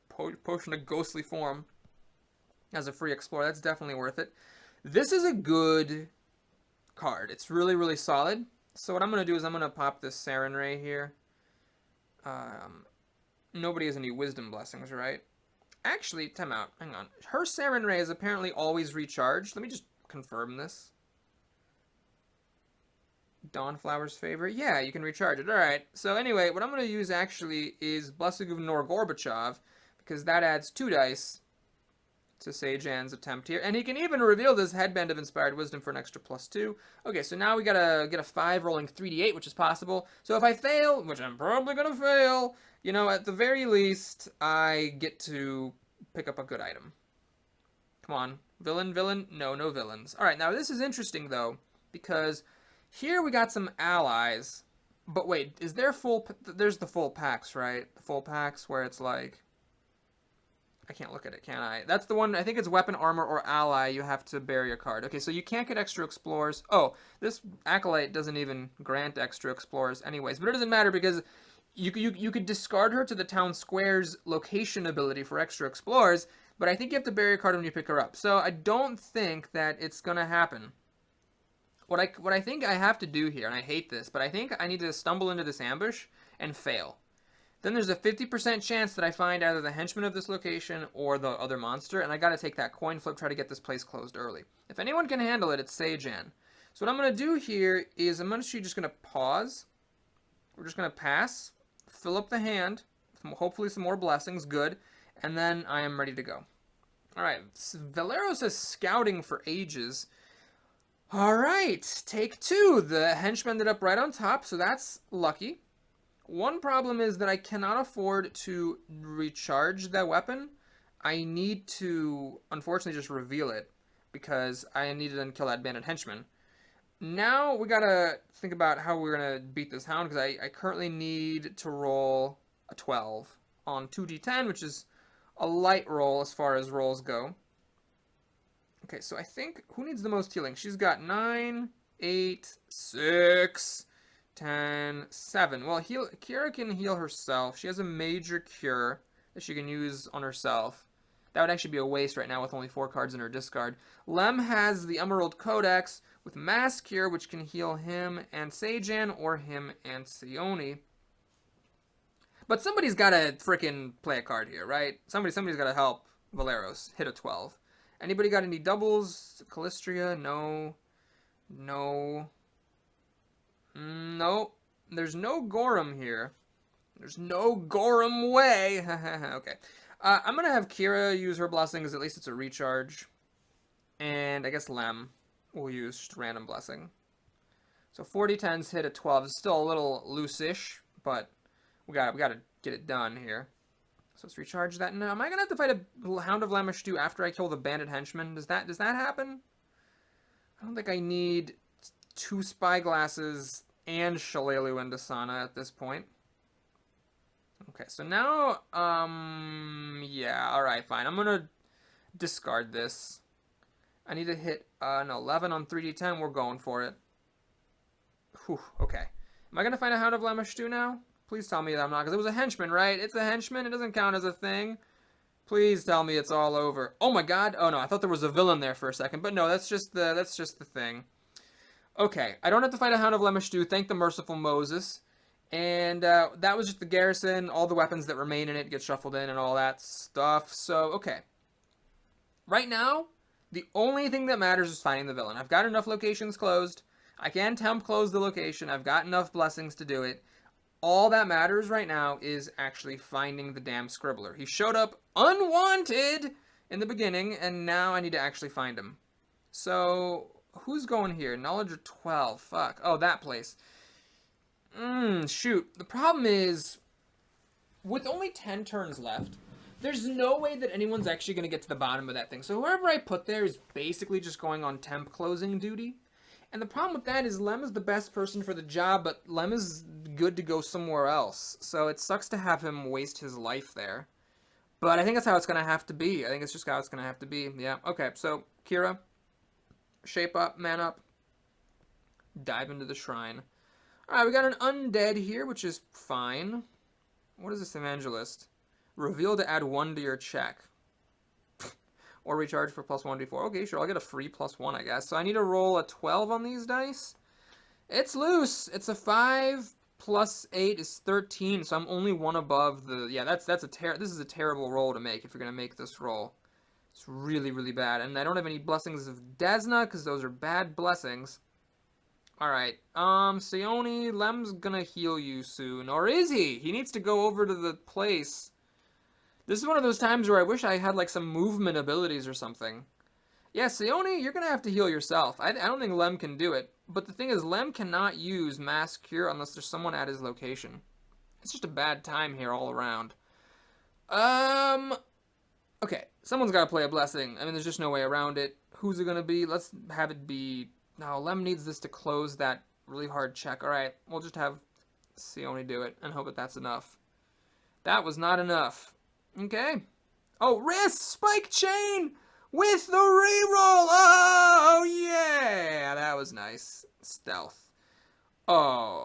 potion of ghostly form as a free explore. That's definitely worth it. This is a good card. It's really, really solid. So what I'm gonna do is I'm gonna pop this Saren Ray here. Nobody has any wisdom blessings, right? Actually, time out. Hang on. Her Saren Ray is apparently always recharged. Let me just confirm this. Dawnflower's favor. Yeah, you can recharge it. Alright. So anyway, what I'm going to use actually is Blessing of Norgorbachev, because that adds 2 dice to Sejan's attempt here. And he can even reveal this Headband of Inspired Wisdom for an extra +2. Okay, so now we gotta get a 5 rolling 3d8, which is possible. So if I fail, which I'm probably gonna fail, you know, at the very least, I get to pick up a good item. Come on. Villain? No, no villains. Alright, now this is interesting, though, because here we got some allies. But wait, is there there's the full packs, right? The full packs where it's like... I can't look at it, can I? That's the one, I think it's weapon, armor, or ally. You have to bury a card. Okay, so you can't get extra explorers. Oh, this Acolyte doesn't even grant extra explorers anyways. But it doesn't matter because you could discard her to the town square's location ability for extra explorers, but I think you have to bury a card when you pick her up. So I don't think that it's going to happen. What I think I have to do here, and I hate this, but I think I need to stumble into this ambush and fail. Then there's a 50% chance that I find either the henchman of this location or the other monster, and I gotta take that coin flip, try to get this place closed early. If anyone can handle it, it's Sejan. So what I'm gonna do here is I'm actually just gonna pause. We're just gonna pass, fill up the hand, hopefully some more blessings, good, and then I am ready to go. Alright, Valero says scouting for ages. Alright, take 2. The henchman ended up right on top, so that's lucky. One problem is that I cannot afford to recharge that weapon. I need to, unfortunately, just reveal it because I need to then kill that bandit henchman. Now we gotta think about how we're gonna beat this hound because I currently need to roll a 12 on 2d10, which is a light roll as far as rolls go. Okay, so I think, who needs the most healing? She's got 9, 8, 6, 10, 7. Well, Kira can heal herself. She has a major cure that she can use on herself. That would actually be a waste right now with only 4 cards in her discard. Lem has the Emerald Codex with Mass Cure, which can heal him and Sejan or him and Sione. But somebody's got to frickin' play a card here, right? Somebody's got to help Valeros hit a 12. Anybody got any doubles? Callistria? No. No. No. There's no Gorham here. There's no Gorham way. Okay. I'm going to have Kira use her blessings. At least it's a recharge. And I guess Lem will use just random blessing. So 40-10s hit a 12. It's still a little loose-ish, but we got to get it done here. So let's recharge that. Now, am I going to have to fight a Hound of Lamashtu after I kill the bandit henchman? Does that happen? I don't think I need 2 spyglasses and Shalelu and Dasana at this point. Okay, so now, yeah, alright, fine. I'm gonna discard this. I need to hit an 11 on 3d10. We're going for it. Whew, okay. Am I gonna find a Hound of Lamashtu now? Please tell me that I'm not, because it was a henchman, right? It's a henchman. It doesn't count as a thing. Please tell me it's all over. Oh my god. Oh no, I thought there was a villain there for a second, but no, that's just the thing. Okay, I don't have to fight a Hound of Lamashtu. Thank the merciful Moses. And that was just the garrison. All the weapons that remain in it get shuffled in and all that stuff. So, okay. Right now, the only thing that matters is finding the villain. I've got enough locations closed. I can temp close the location. I've got enough blessings to do it. All that matters right now is actually finding the damn Scribbler. He showed up unwanted in the beginning, and now I need to actually find him. So, who's going here? Knowledge of 12. Fuck. Oh, that place. Shoot. The problem is, with only 10 turns left, there's no way that anyone's actually going to get to the bottom of that thing. So whoever I put there is basically just going on temp closing duty. And the problem with that is Lem is the best person for the job, but Lem is good to go somewhere else. So it sucks to have him waste his life there. But I think that's how it's going to have to be. I think it's just how it's going to have to be. Yeah, okay. So, Kira, shape up, man up, dive into the shrine. Alright, we got an undead here, which is fine. What is this evangelist? Reveal to add 1 to your check. Or recharge for plus 1d4. Okay, sure, I'll get a free plus 1, I guess. So I need to roll a 12 on these dice. It's loose. It's a 5 plus 8 is 13, so I'm only 1 above the... Yeah, this is a terrible roll to make if you're going to make this roll. It's really, really bad. And I don't have any blessings of Desna, because those are bad blessings. Alright, Sione, Lem's gonna heal you soon. Or is he? He needs to go over to the place. This is one of those times where I wish I had, like, some movement abilities or something. Yeah, Sione, you're gonna have to heal yourself. I don't think Lem can do it. But the thing is, Lem cannot use Mass Cure unless there's someone at his location. It's just a bad time here all around. Okay, someone's gotta play a blessing. I mean, there's just no way around it. Who's it gonna be? Let's have it be... No, Lem needs this to close that really hard check. Alright, we'll just have Sione do it and hope that that's enough. That was not enough. Okay. Oh, wrist! Spike chain! With the reroll! Oh, yeah! That was nice. Stealth. Oh,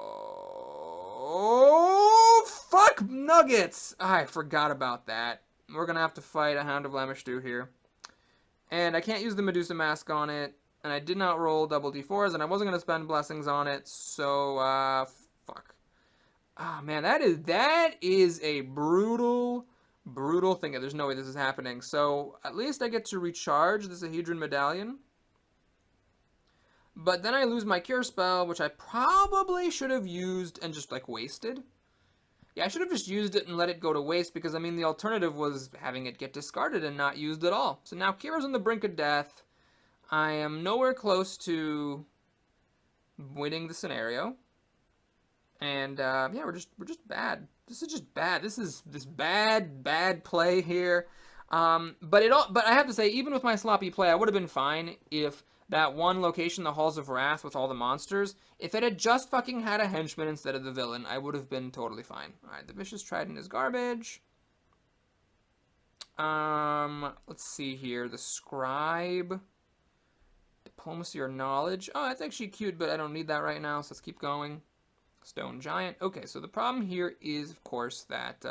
fuck nuggets! I forgot about that. We're gonna have to fight a Hound of Lamashtu here. And I can't use the Medusa Mask on it. And I did not roll double D4s, and I wasn't going to spend blessings on it, so, fuck. Ah, man, that is a brutal, brutal thing. There's no way this is happening. So, at least I get to recharge the Sahedron Medallion. But then I lose my Cure Spell, which I probably should have used and just, like, wasted. Yeah, I should have just used it and let it go to waste, because, I mean, the alternative was having it get discarded and not used at all. So now Kira's on the brink of death. I am nowhere close to winning the scenario. And, yeah, we're just bad. This is just bad. This bad play here. But I have to say, even with my sloppy play, I would have been fine if that one location, the Halls of Wrath with all the monsters, if it had just fucking had a henchman instead of the villain, I would have been totally fine. Alright, the Vicious Trident is garbage. Let's see here. The Scribe. Diplomacy or Knowledge. Oh, that's actually cute, but I don't need that right now, so let's keep going. Stone Giant. Okay, so the problem here is, of course, that,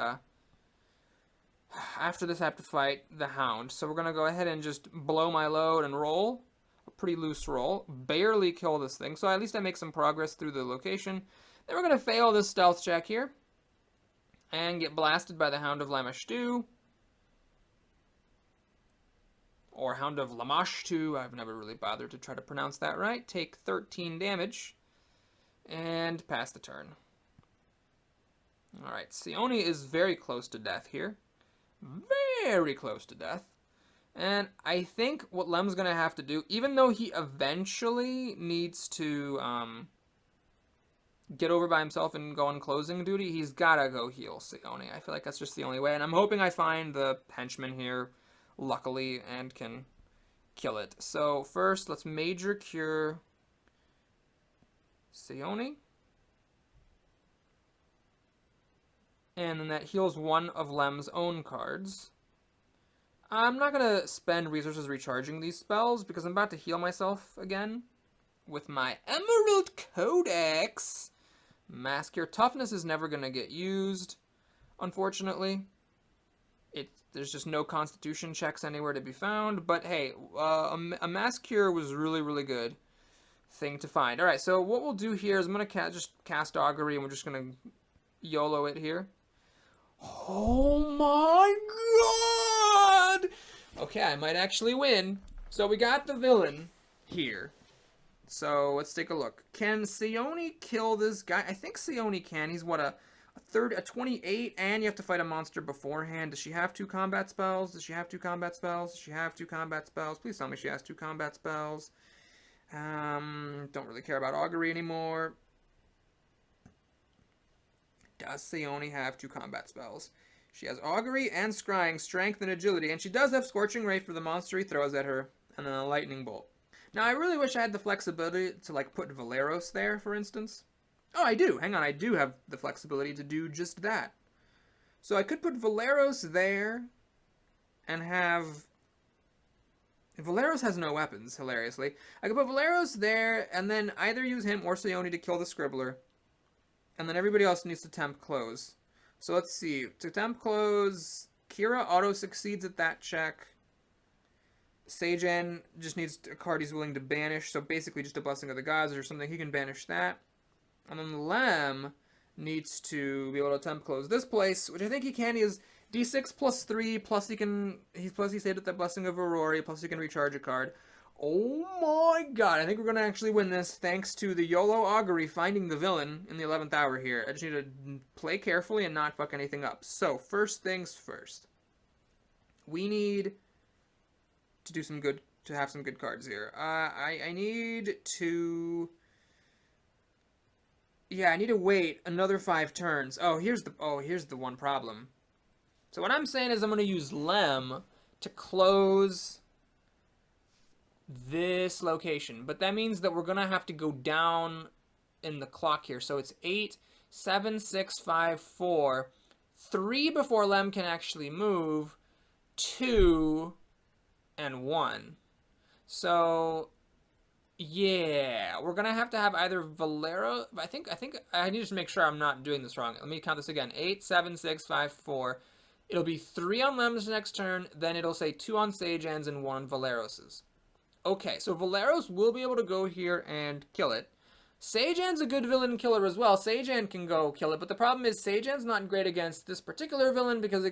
after this I have to fight the Hound. So we're going to go ahead and just blow my load and roll. A pretty loose roll. Barely kill this thing, so at least I make some progress through the location. Then we're going to fail this stealth check here. And get blasted by the Hound of Lamashtu. Or Hound of Lamashtu. I've never really bothered to try to pronounce that right. Take 13 damage. And pass the turn. Alright, Sione is very close to death here. Very close to death. And I think what Lem's going to have to do, even though he eventually needs to get over by himself and go on closing duty, he's got to go heal Sione. I feel like that's just the only way. And I'm hoping I find the henchman here, luckily, and can kill it. So first, let's Major Cure Sione. And then that heals one of Lem's own cards. I'm not going to spend resources recharging these spells because I'm about to heal myself again with my Emerald Codex. Mass Cure. Toughness is never going to get used, unfortunately. There's just no Constitution checks anywhere to be found. But hey, a Mass Cure was really, really good thing to find. Alright, so what we'll do here is I'm going to just cast Augury and we're just going to YOLO it here. Oh my god! Okay, I might actually win. So we got the villain here. So let's take a look. Can Sione kill this guy? I think Sione can. He's what, a 28, and you have to fight a monster beforehand. Does she have 2 combat spells? Does she have 2 combat spells? Does she have 2 combat spells? Please tell me she has 2 combat spells. Don't really care about Augury anymore. Does Sione have 2 combat spells? She has Augury and Scrying, Strength, and Agility, and she does have Scorching Ray for the monster he throws at her, and then a Lightning Bolt. Now, I really wish I had the flexibility to, like, put Valeros there, for instance. Oh, I do. Hang on, I do have the flexibility to do just that. So I could put Valeros there, and have... Valeros has no weapons, hilariously. I could put Valeros there, and then either use him or Sione to kill the Scribbler. And then everybody else needs to temp close. So let's see. To temp close, Kira auto-succeeds at that check. Seijen just needs a card he's willing to banish. So basically just a Blessing of the Gods or something. He can banish that. And then Lem needs to be able to temp close this place, which I think he can. He has D6 plus 3, plus he saved with the Blessing of Aurora, plus he can recharge a card. Oh my god, I think we're going to actually win this thanks to the YOLO Augury finding the villain in the 11th hour here. I just need to play carefully and not fuck anything up. So, first things first. We need to do some good, to have some good cards here. I need to... Yeah, I need to wait another 5 turns. Oh, here's the one problem. So what I'm saying is I'm going to use Lem to close this location, but that means that we're gonna have to go down in the clock here. So it's 8, 7, 6, 5, 4, 3 before Lem can actually move, 2, and 1. So yeah, we're gonna have to have either Valero. I think I need to make sure I'm not doing this wrong. Let me count this again. 8, 7, 6, 5, 4. It'll be 3 on Lem's next turn. Then it'll say 2 on Seijen's and 1 on Valeros's. Okay, so Valeros will be able to go here and kill it. Seijen's a good villain killer as well. Seijen can go kill it, but the problem is Seijen's not great against this particular villain because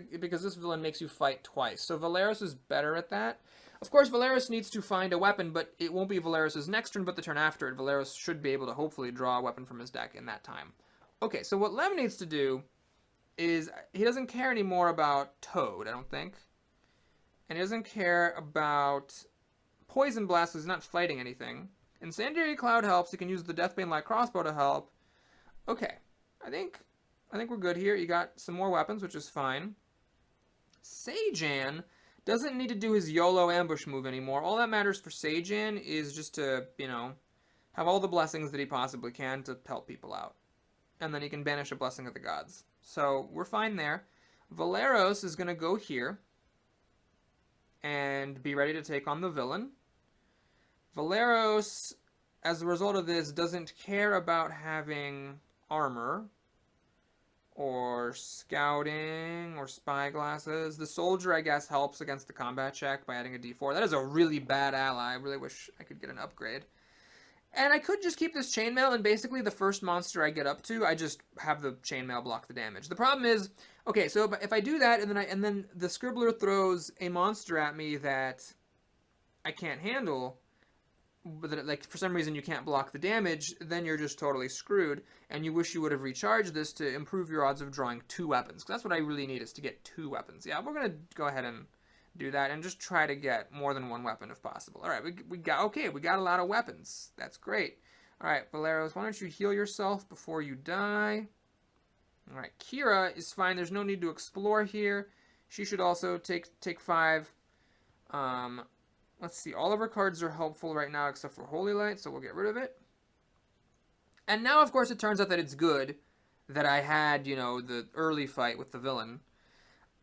this villain makes you fight twice. So Valeros is better at that. Of course, Valeros needs to find a weapon, but it won't be Valeros's next turn, but the turn after it. Valeros should be able to hopefully draw a weapon from his deck in that time. Okay, so what Lem needs to do is he doesn't care anymore about Toad, I don't think. And he doesn't care about Poison Blast because he's not fighting anything. Incendiary Cloud helps. He can use the Deathbane Light Crossbow to help. Okay, I think we're good here. You got some more weapons, which is fine. Seijen Doesn't need to do his YOLO ambush move anymore. All that matters for Seijin is just to, have all the blessings that he possibly can to help people out. And then he can banish a blessing of the gods. So we're fine there. Valeros is going to go here and be ready to take on the villain. Valeros, as a result of this, doesn't care about having armor or scouting or spyglasses. The soldier, I guess, helps against the combat check by adding a d4. That is a really bad ally. I really wish I could get an upgrade. And I could just keep this chainmail, and basically the first monster I get up to, I just have the chainmail block the damage. The problem is, okay, so if I do that, and then the scribbler throws a monster at me that I can't handle, but that, like, for some reason you can't block the damage, then you're just totally screwed, and you wish you would have recharged this to improve your odds of drawing 2 weapons. Because that's what I really need, is to get 2 weapons. Yeah, we're going to go ahead and do that and just try to get more than 1 weapon if possible. All right, we got a lot of weapons. That's great. All right, Valeros, why don't you heal yourself before you die? All right, Kira is fine. There's no need to explore here. She should also take 5. Let's see. All of her cards are helpful right now except for Holy Light, so we'll get rid of it. And now, of course, it turns out that it's good that I had, the early fight with the villain.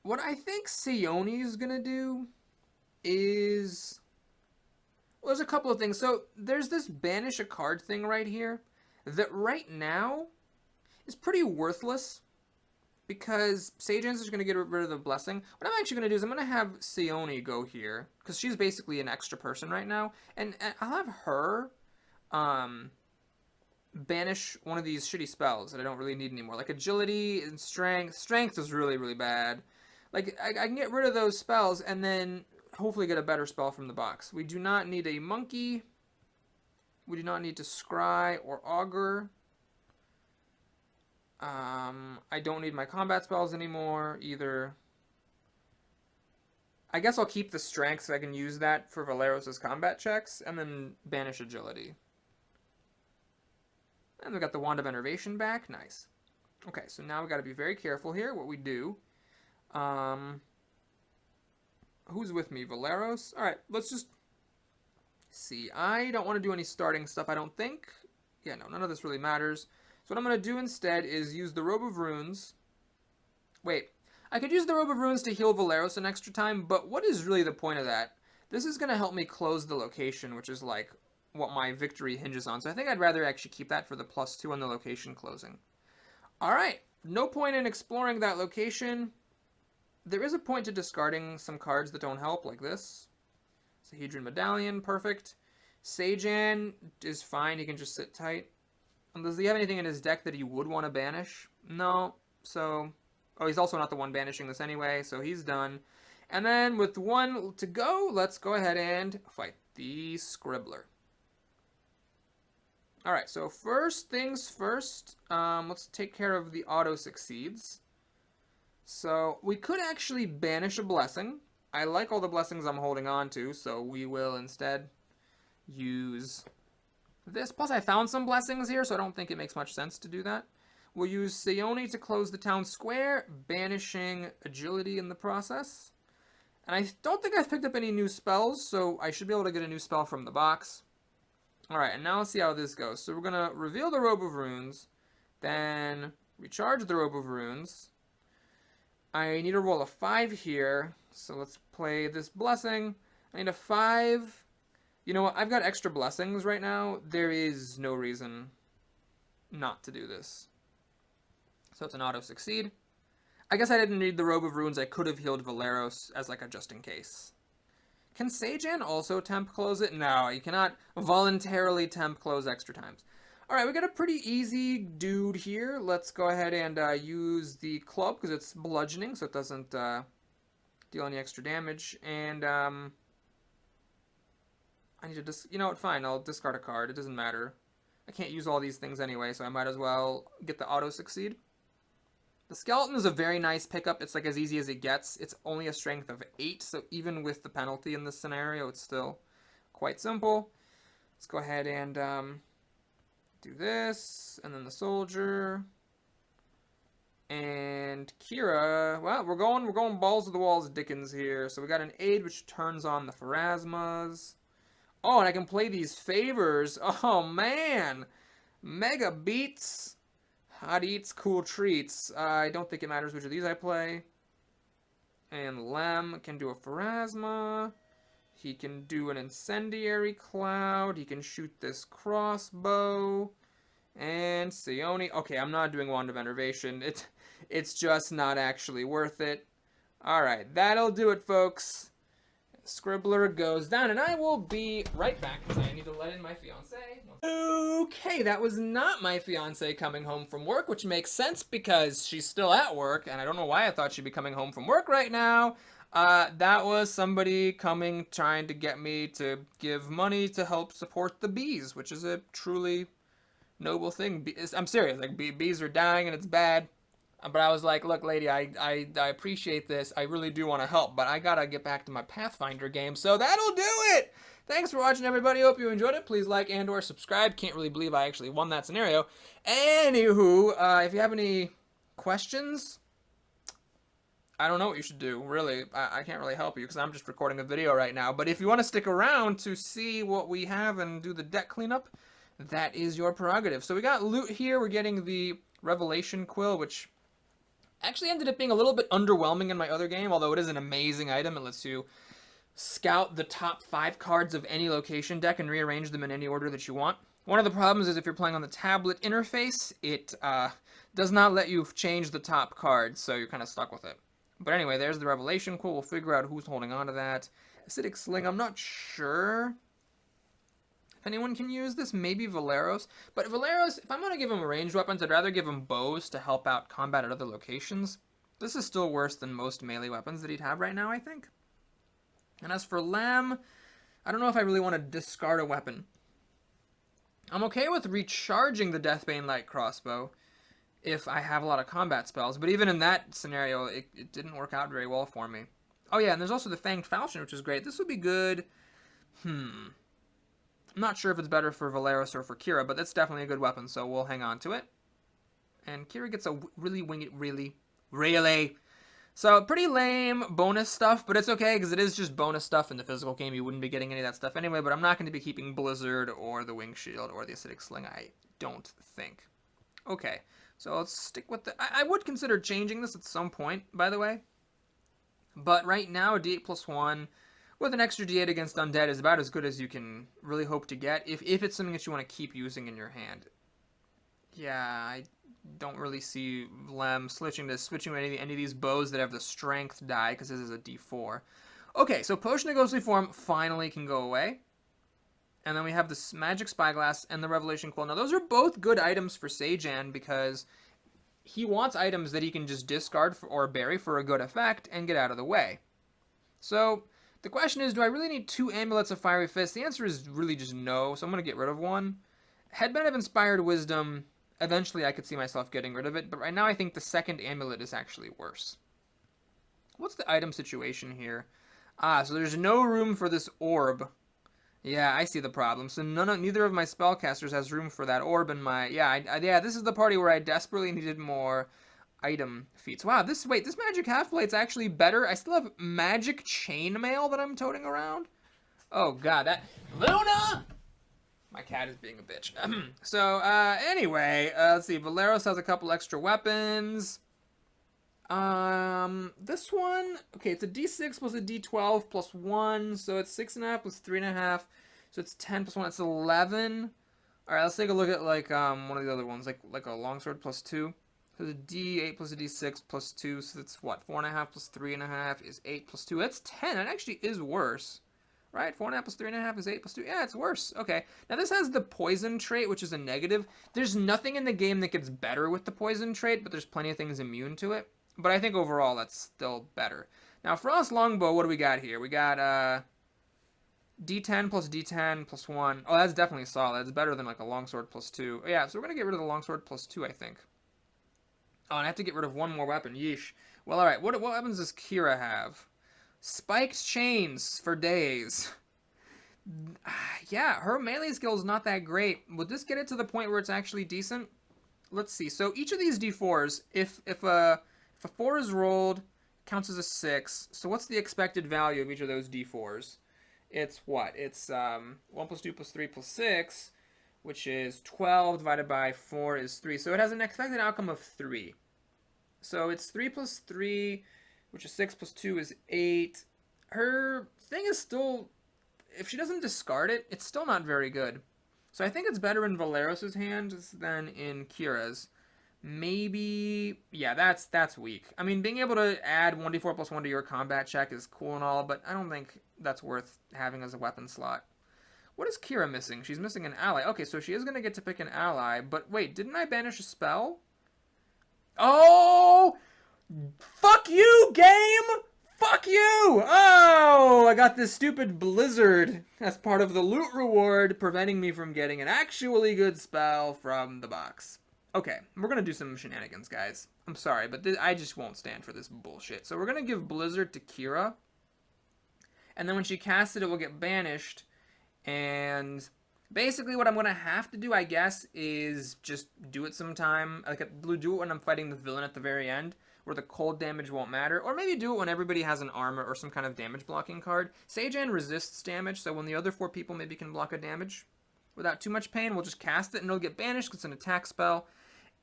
What I think Sione is going to do is... Well, there's a couple of things. So, there's this banish a card thing right here that right now is pretty worthless because Seijin's just going to get rid of the blessing. What I'm actually going to do is I'm going to have Sione go here because she's basically an extra person right now. And I'll have her banish one of these shitty spells that I don't really need anymore. Like Agility and Strength. Strength is really, really bad. Like, I can get rid of those spells and then hopefully get a better spell from the box. We do not need a Monkey. We do not need to Scry or Augur. I don't need my combat spells anymore either. I guess I'll keep the Strength so I can use that for Valeros' combat checks and then banish Agility. And we got the Wand of Enervation back. Nice. Okay, so now we got to be very careful here what we do. Who's with me? Valeros? Alright, let's just see. I don't want to do any starting stuff, I don't think. Yeah, no, none of this really matters. So what I'm going to do instead is use the Robe of Runes. Wait, I could use the Robe of Runes to heal Valeros an extra time, but what is really the point of that? This is going to help me close the location, which is like what my victory hinges on. So I think I'd rather actually keep that for the +2 on the location closing. Alright, no point in exploring that location. There is a point to discarding some cards that don't help, like this. Sahedron Medallion, perfect. Seijin is fine, he can just sit tight. Does he have anything in his deck that he would want to banish? No, so... Oh, he's also not the one banishing this anyway, so he's done. And then with 1 to go, let's go ahead and fight the Scribbler. Alright, so first things first, let's take care of the auto succeeds. So, we could actually banish a blessing. I like all the blessings I'm holding on to, so we will instead use this. Plus, I found some blessings here, so I don't think it makes much sense to do that. We'll use Sione to close the town square, banishing Agility in the process. And I don't think I've picked up any new spells, so I should be able to get a new spell from the box. Alright, and now let's see how this goes. So we're going to reveal the Robe of Runes, then recharge the Robe of Runes. I need to roll a 5 here, so let's play this blessing. I need a 5. You know what, I've got extra blessings right now. There is no reason not to do this. So it's an auto succeed. I guess I didn't need the Robe of Runes. I could have healed Valeros as like a just in case. Can Seijin also temp close it? No, you cannot voluntarily temp close extra times. Alright, we got a pretty easy dude here. Let's go ahead and use the club because it's bludgeoning, so it doesn't deal any extra damage. And I need to you know what, fine, I'll discard a card. It doesn't matter. I can't use all these things anyway, so I might as well get the auto succeed. The skeleton is a very nice pickup. It's like as easy as it gets. It's only a strength of 8, so even with the penalty in this scenario, it's still quite simple. Let's go ahead and do this, and then the soldier. And Kira, well, we're going balls to the walls Dickens here. So we got an aid which turns on the Pharasmas. Oh, and I can play these favors. Oh man, mega beats, hot eats, cool treats. I don't think it matters which of these I play. And Lem can do a Pharasma. He can do an incendiary cloud. He can shoot this crossbow. And Sione. Okay, I'm not doing Wand of Enervation. It's just not actually worth it. Alright, that'll do it, folks. Scribbler goes down, and I will be right back because I need to let in my fiance. Okay, that was not my fiance coming home from work, which makes sense because she's still at work, and I don't know why I thought she'd be coming home from work right now. That was somebody coming, trying to get me to give money to help support the bees, which is a truly noble thing. I'm serious, like bees are dying and it's bad. But I was like, look, lady, I appreciate this. I really do want to help, but I gotta get back to my Pathfinder game. So that'll do it! Thanks for watching, everybody. Hope you enjoyed it. Please like and or subscribe. Can't really believe I actually won that scenario. Anywho, if you have any questions, I don't know what you should do, really. I can't really help you because I'm just recording a video right now. But if you want to stick around to see what we have and do the deck cleanup, that is your prerogative. So we got loot here. We're getting the Revelation Quill, which actually ended up being a little bit underwhelming in my other game, although it is an amazing item. It lets you scout the top 5 cards of any location deck and rearrange them in any order that you want. One of the problems is if you're playing on the tablet interface, it does not let you change the top cards, so you're kind of stuck with it. But anyway, there's the Revelation Quill. We'll figure out who's holding on to that. Acidic Sling, I'm not sure if anyone can use this. Maybe Valeros. But Valeros, if I'm going to give him ranged weapons, I'd rather give him bows to help out combat at other locations. This is still worse than most melee weapons that he'd have right now, I think. And as for Lam, I don't know if I really want to discard a weapon. I'm okay with recharging the Deathbane Light Crossbow if I have a lot of combat spells, but even in that scenario, it didn't work out very well for me. Oh yeah, and there's also the Fanged Falchion, which is great. This would be good. I'm not sure if it's better for Valeros or for Kira, but that's definitely a good weapon, so we'll hang on to it. And Kira gets a really winged, really. So, pretty lame bonus stuff, but it's okay, because it is just bonus stuff in the physical game. You wouldn't be getting any of that stuff anyway, but I'm not going to be keeping Blizzard or the Wing Shield or the Acidic Sling, I don't think. Okay, so let's stick with the... I would consider changing this at some point, by the way. But right now, D8 plus 1 with an extra D8 against Undead is about as good as you can really hope to get, if it's something that you want to keep using in your hand. Yeah, I don't really see Lem switching to any of these bows that have the strength die, because this is a D4. Okay, so Potion of Ghostly Form finally can go away. And then we have this Magic Spyglass and the Revelation Quill. Now, those are both good items for Sejan, because he wants items that he can just discard or bury for a good effect and get out of the way. So the question is, do I really need 2 Amulets of Fiery Fist? The answer is really just no, so I'm going to get rid of one. Headband of Inspired Wisdom, eventually I could see myself getting rid of it, but right now I think the second amulet is actually worse. What's the item situation here? So there's no room for this orb. Yeah, I see the problem. So neither of my spellcasters has room for that orb in my... Yeah, this is the party where I desperately needed more item feats. Wow, this magic half-blade's actually better. I still have magic chainmail that I'm toting around. Oh god, that... Luna! My cat is being a bitch. So, anyway, let's see. Valeros has a couple extra weapons. This one, okay, it's a D6 plus a D12 plus 1, so it's 6.5 plus 3.5, so it's 10 plus 1, it's 11. Alright, let's take a look at, like, one of the other ones, like a longsword plus 2. So the D8 plus a D6 plus 2, so that's what, 4.5 plus 3.5 is 8 plus 2. That's 10, that actually is worse. Right, 4.5 plus 3.5 is 8 plus 2. Yeah, it's worse. Okay. Now this has the poison trait, which is a negative. There's nothing in the game that gets better with the poison trait, but there's plenty of things immune to it. But I think overall that's still better. Now Frost Longbow, what do we got here? We got D10 plus D10 plus 1. Oh, that's definitely solid. It's better than like a longsword plus 2. Yeah, so we're going to get rid of the longsword plus 2, I think. Oh, and I have to get rid of one more weapon. Yeesh. Well, alright. What weapons does Kira have? Spiked chains for days. Yeah, her melee skill is not that great. Would this get it to the point where it's actually decent? let's see. So each of these d4s, if a 4 is rolled, counts as a 6. So what's the expected value of each of those d4s? It's what? It's 1 plus 2 plus 3 plus 6, which is 12 divided by 4 is 3. So it has an expected outcome of 3. So it's 3 plus 3, which is 6 plus 2 is 8. Her thing is still, if she doesn't discard it, it's still not very good. So I think it's better in Valeros's hands than in Kira's. Maybe, yeah, that's weak. I mean, being able to add 1d4 plus 1 to your combat check is cool and all, but I don't think that's worth having as a weapon slot. What is Kira missing? She's missing an ally. Okay, so she is going to get to pick an ally, but wait, didn't I banish a spell? Oh! Fuck you, game! Fuck you! Oh, I got this stupid blizzard as part of the loot reward, preventing me from getting an actually good spell from the box. Okay, we're going to do some shenanigans, guys. I'm sorry, but I just won't stand for this bullshit. So we're going to give Blizzard to Kira. And then when she casts it, it will get banished. And basically what I'm going to have to do, I guess, is just do it sometime. Like, do it when I'm fighting the villain at the very end, where the cold damage won't matter. Or maybe do it when everybody has an armor or some kind of damage blocking card. Seijan resists damage, so when the other 4 people maybe can block a damage without too much pain, we'll just cast it and it'll get banished because it's an attack spell.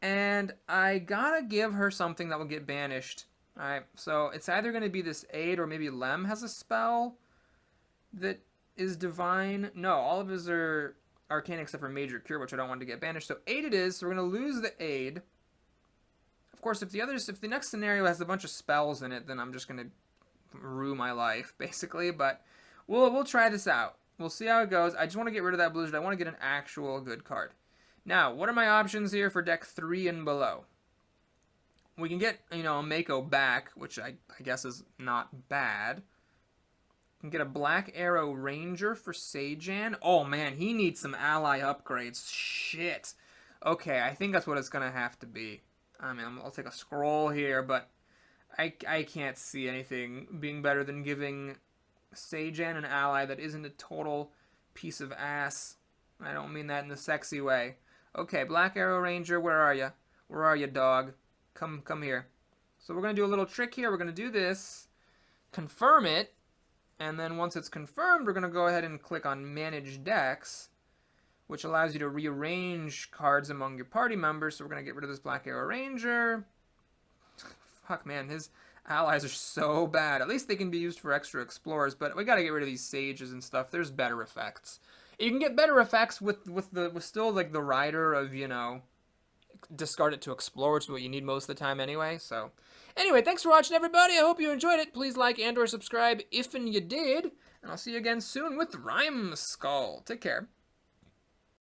And I gotta give her something that will get banished. Alright, so it's either going to be this aid or maybe Lem has a spell that is divine. No, all of his are arcane except for Major Cure, which I don't want to get banished. So aid it is, so we're going to lose the aid. Of course, if the next scenario has a bunch of spells in it, then I'm just going to rue my life, basically. But we'll try this out. We'll see how it goes. I just want to get rid of that Blizzard. I want to get an actual good card. Now, what are my options here for deck 3 and below? We can get, a Mako back, which I guess is not bad. We can get a Black Arrow Ranger for Seijan. Oh, man, he needs some ally upgrades. Shit. Okay, I think that's what it's going to have to be. I mean, I'll take a scroll here, but I can't see anything being better than giving Seijan an ally that isn't a total piece of ass. I don't mean that in the sexy way. Okay, Black Arrow Ranger, where are you? Where are you, dog? Come here. So we're going to do a little trick here. We're going to do this, confirm it, and then once it's confirmed, we're going to go ahead and click on Manage Decks, which allows you to rearrange cards among your party members. So we're going to get rid of this Black Arrow Ranger. Fuck, man, his allies are so bad. At least they can be used for extra explorers, but we got to get rid of these sages and stuff. There's better effects. You can get better effects with still like the rider of, discard it to explore, which is what you need most of the time anyway. So anyway, thanks for watching, everybody. I hope you enjoyed it. Please like and or subscribe if and you did. And I'll see you again soon with Rhyme Skull. Take care.